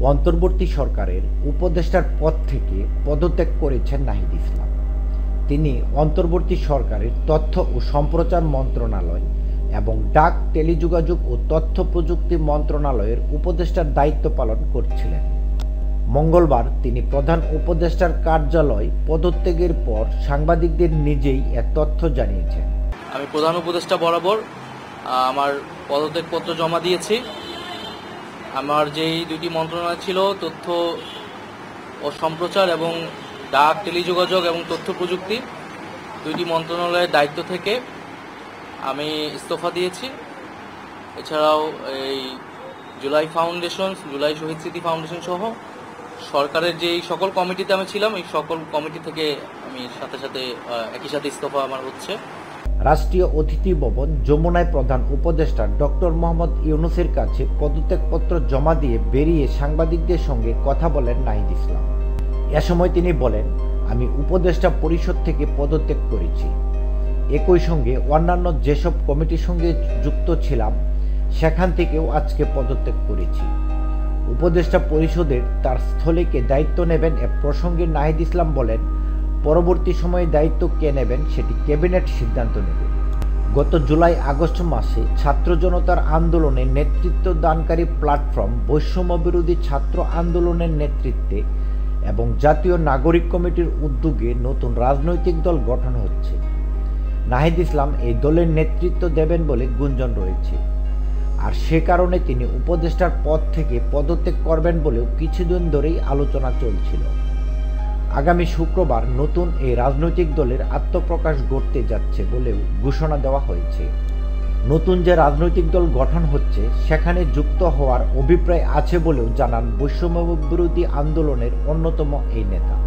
অন্তর্বর্তী সরকারের উপদেষ্টার পদ থেকে পদত্যাগ করেছেন নাহিদ ইসলাম। তিনি অন্তর্বর্তী সরকারের তথ্য ও সম্প্রচার মন্ত্রণালয় এবং ডাক, টেলিযোগাযোগ ও তথ্য প্রযুক্তি মন্ত্রণালয়ের উপদেষ্টার দায়িত্ব পালন করছিলেন। মঙ্গলবার তিনি প্রধান উপদেষ্টার কার্যালয় পদত্যাগের পর সাংবাদিকদের নিজেই এ তথ্য জানিয়েছেন। আমি প্রধান উপদেষ্টা বরাবর আমার পদত্যাগপত্র জমা দিয়েছি। আমার যেই দুটি মন্ত্রণালয় ছিল, তথ্য ও সম্প্রচার এবং ডাক, টেলিযোগাযোগ এবং তথ্য প্রযুক্তি, দুইটি মন্ত্রণালয়ের দায়িত্ব থেকে আমি ইস্তফা দিয়েছি। এছাড়াও এই জুলাই ফাউন্ডেশন, জুলাই শহীদ স্মৃতি ফাউন্ডেশন সহ সরকারের যেই সকল কমিটিতে আমি ছিলাম, এই সকল কমিটি থেকে আমি একই সাথে ইস্তফা আমার হচ্ছে। রাষ্ট্রীয় অতিথি ভবন যমুনায় প্রধান উপদেষ্টা ডক্টর মোহাম্মদ ইউনূসের কাছে পদত্যাগপত্র জমা দিয়ে বেরিয়ে সাংবাদিকদের সঙ্গে কথা বলেন নাহিদ ইসলাম। এ সময় তিনি বলেন, আমি উপদেষ্টা পরিষদ থেকে পদত্যাগ করেছি। একই সঙ্গে অন্যান্য যেসব কমিটির সঙ্গে যুক্ত ছিলাম সেখান থেকেও আজকে পদত্যাগ করেছি। উপদেষ্টা পরিষদের তার স্থলে দায়িত্ব নেবেন এ প্রসঙ্গে নাহিদ ইসলাম বলেন, পরবর্তী সময়ে দায়িত্ব কে নেবেন সেটি ক্যাবিনেট সিদ্ধান্ত নেবে। গত জুলাই-আগস্ট মাসে ছাত্র জনতার আন্দোলনে নেতৃত্ব দানকারী প্ল্যাটফর্ম বৈষম্য বিরোধী ছাত্র আন্দোলনের নেতৃত্বে এবং জাতীয় নাগরিক কমিটির উদ্যোগে নতুন রাজনৈতিক দল গঠন হচ্ছে। নাহিদ ইসলাম এই দলের নেতৃত্ব দেবেন বলে গুঞ্জন রয়েছে। আর সে কারণে তিনি উপদেষ্টার পদ থেকে পদত্যাগ করবেন বলেও কিছুদিন ধরেই আলোচনা চলছিল। আগামী শুক্রবার নতুন এই রাজনৈতিক দলের আত্মপ্রকাশ ঘটতে যাচ্ছে বলেও ঘোষণা দেওয়া হয়েছে। নতুন যে রাজনৈতিক দল গঠন হচ্ছে সেখানে যুক্ত হওয়ার অভিপ্রায় আছে বলেও জানান বৈষম্য বিরোধী আন্দোলনের অন্যতম এই নেতা।